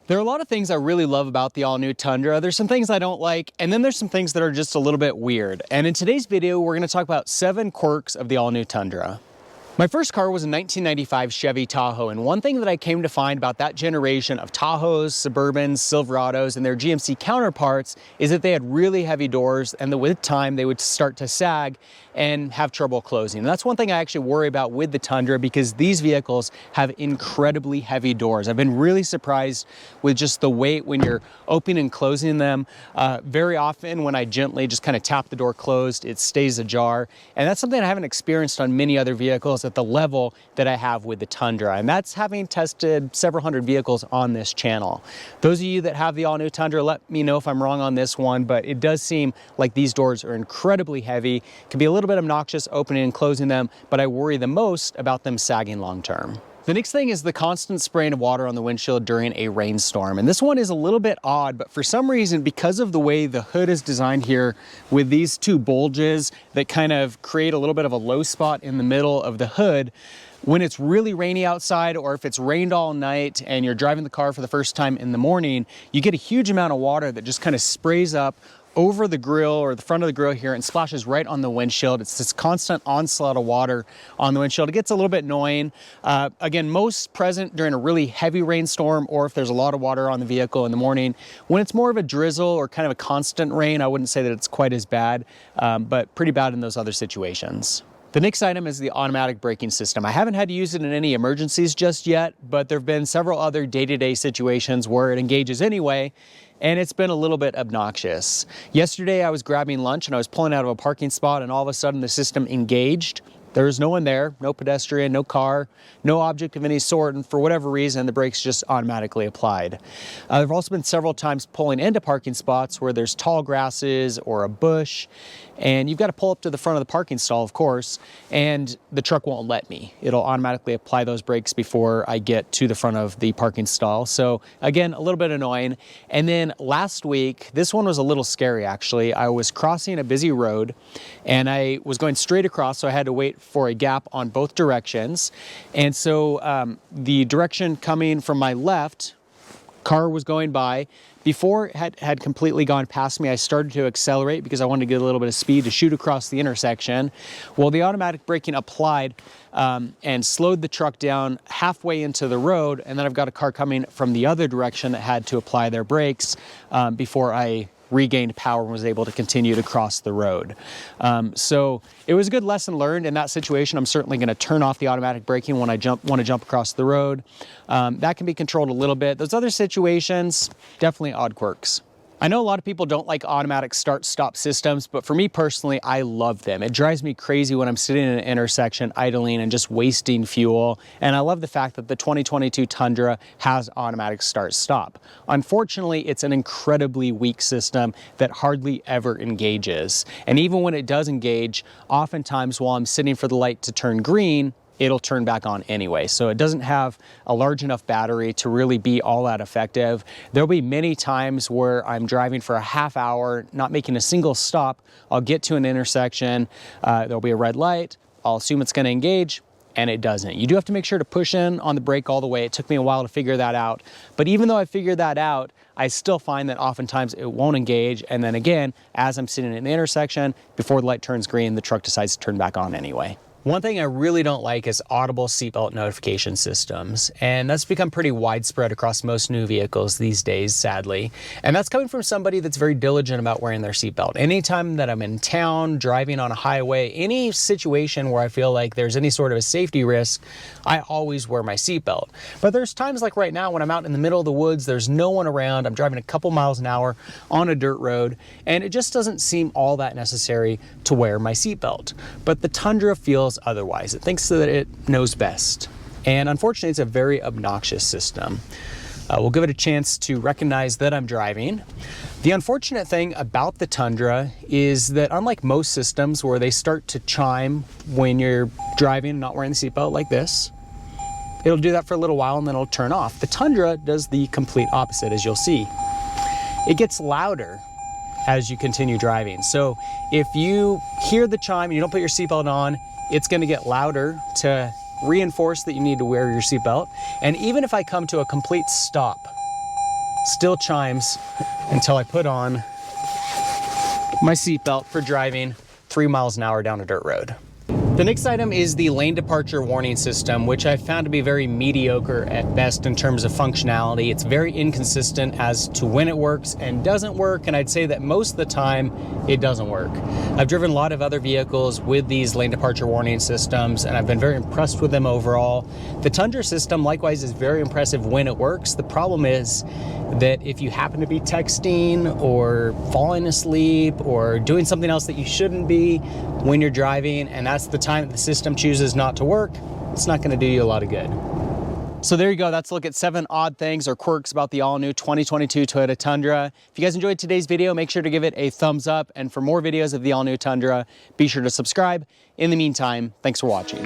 There are a lot of things I really love about the all-new Tundra. There's some things I don't like, and then there's some things that are just a little bit weird. And in today's video, we're going to talk about 7 quirks of the all-new Tundra. My first car was a 1995 Chevy Tahoe, and one thing that I came to find about that generation of Tahoes, Suburbans, Silverados, and their GMC counterparts is that they had really heavy doors, and that with time they would start to sag and have trouble closing. And that's one thing I actually worry about with the Tundra, because these vehicles have incredibly heavy doors. I've been really surprised with just the weight when you're opening and closing them. Very often when I gently just kind of tap the door closed, it stays ajar. And that's something I haven't experienced on many other vehicles at the level that I have with the Tundra. And that's having tested several hundred vehicles on this channel. Those of you that have the all-new Tundra, let me know if I'm wrong on this one, but it does seem like these doors are incredibly heavy. Can be a little bit obnoxious opening and closing them, but I worry the most about them sagging long term. The next thing is the constant spraying of water on the windshield during a rainstorm. And this one is a little bit odd, but for some reason, because of the way the hood is designed here with these 2 bulges that kind of create a little bit of a low spot in the middle of the hood, when it's really rainy outside, or if it's rained all night and you're driving the car for the first time in the morning, you get a huge amount of water that just kind of sprays up over the grill or the front of the grill here and splashes right on the windshield. It's this constant onslaught of water on the windshield. It gets a little bit annoying. Again, most present during a really heavy rainstorm, or if there's a lot of water on the vehicle in the morning. When it's more of a drizzle or kind of a constant rain, I wouldn't say that it's quite as bad, but pretty bad in those other situations. The next item is the automatic braking system. I haven't had to use it in any emergencies just yet, but there have been several other day-to-day situations where it engages anyway, and it's been a little bit obnoxious. Yesterday I was grabbing lunch and I was pulling out of a parking spot, and all of a sudden the system engaged. There was no one there, no pedestrian, no car, no object of any sort, and for whatever reason, the brakes just automatically applied. There have also been several times pulling into parking spots where there's tall grasses or a bush, and you've got to pull up to the front of the parking stall, of course, and the truck won't let me. It'll automatically apply those brakes before I get to the front of the parking stall. So again, a little bit annoying. And then last week, this one was a little scary actually. I was crossing a busy road and I was going straight across, so I had to wait for a gap on both directions. And so the direction coming from my left, car was going by. Before it had completely gone past me, I started to accelerate because I wanted to get a little bit of speed to shoot across the intersection. Well, the automatic braking applied and slowed the truck down halfway into the road, and then I've got a car coming from the other direction that had to apply their brakes before I regained power and was able to continue to cross the road. So it was a good lesson learned in that situation. I'm certainly going to turn off the automatic braking when I want to jump across the road. That can be controlled a little bit. Those other situations, definitely odd quirks. I know a lot of people don't like automatic start-stop systems, but for me personally, I love them. It drives me crazy when I'm sitting in an intersection idling and just wasting fuel. And I love the fact that the 2022 Tundra has automatic start-stop. Unfortunately, it's an incredibly weak system that hardly ever engages. And even when it does engage, oftentimes while I'm sitting for the light to turn green, it'll turn back on anyway. So it doesn't have a large enough battery to really be all that effective. There'll be many times where I'm driving for a half hour, not making a single stop. I'll get to an intersection, there'll be a red light, I'll assume it's gonna engage, and it doesn't. You do have to make sure to push in on the brake all the way. It took me a while to figure that out. But even though I figured that out, I still find that oftentimes it won't engage. And then again, as I'm sitting in the intersection, before the light turns green, the truck decides to turn back on anyway. One thing I really don't like is audible seatbelt notification systems, and that's become pretty widespread across most new vehicles these days, sadly. And that's coming from somebody that's very diligent about wearing their seatbelt. Anytime that I'm in town, driving on a highway, any situation where I feel like there's any sort of a safety risk, I always wear my seatbelt. But there's times like right now when I'm out in the middle of the woods, there's no one around, I'm driving a couple miles an hour on a dirt road, and it just doesn't seem all that necessary to wear my seatbelt. But the Tundra feels otherwise. It thinks that it knows best. And unfortunately, it's a very obnoxious system. We'll give it a chance to recognize that I'm driving. The unfortunate thing about the Tundra is that unlike most systems where they start to chime when you're driving and not wearing the seatbelt like this, it'll do that for a little while and then it'll turn off. The Tundra does the complete opposite, as you'll see. It gets louder as you continue driving. So if you hear the chime and you don't put your seatbelt on, it's going to get louder to reinforce that you need to wear your seatbelt. And even if I come to a complete stop, still chimes until I put on my seatbelt for driving 3 miles an hour down a dirt road. The next item is the lane departure warning system, which I found to be very mediocre at best in terms of functionality. It's very inconsistent as to when it works and doesn't work, and I'd say that most of the time it doesn't work. I've driven a lot of other vehicles with these lane departure warning systems, and I've been very impressed with them overall. The Tundra system likewise is very impressive when it works. The problem is that if you happen to be texting or falling asleep or doing something else that you shouldn't be when you're driving, and that's the time that the system chooses not to work, it's not going to do you a lot of good. So there you go. That's a look at 7 odd things or quirks about the all-new 2022 Toyota Tundra. If you guys enjoyed today's video, make sure to give it a thumbs up. And for more videos of the all-new Tundra, be sure to subscribe. In the meantime, thanks for watching.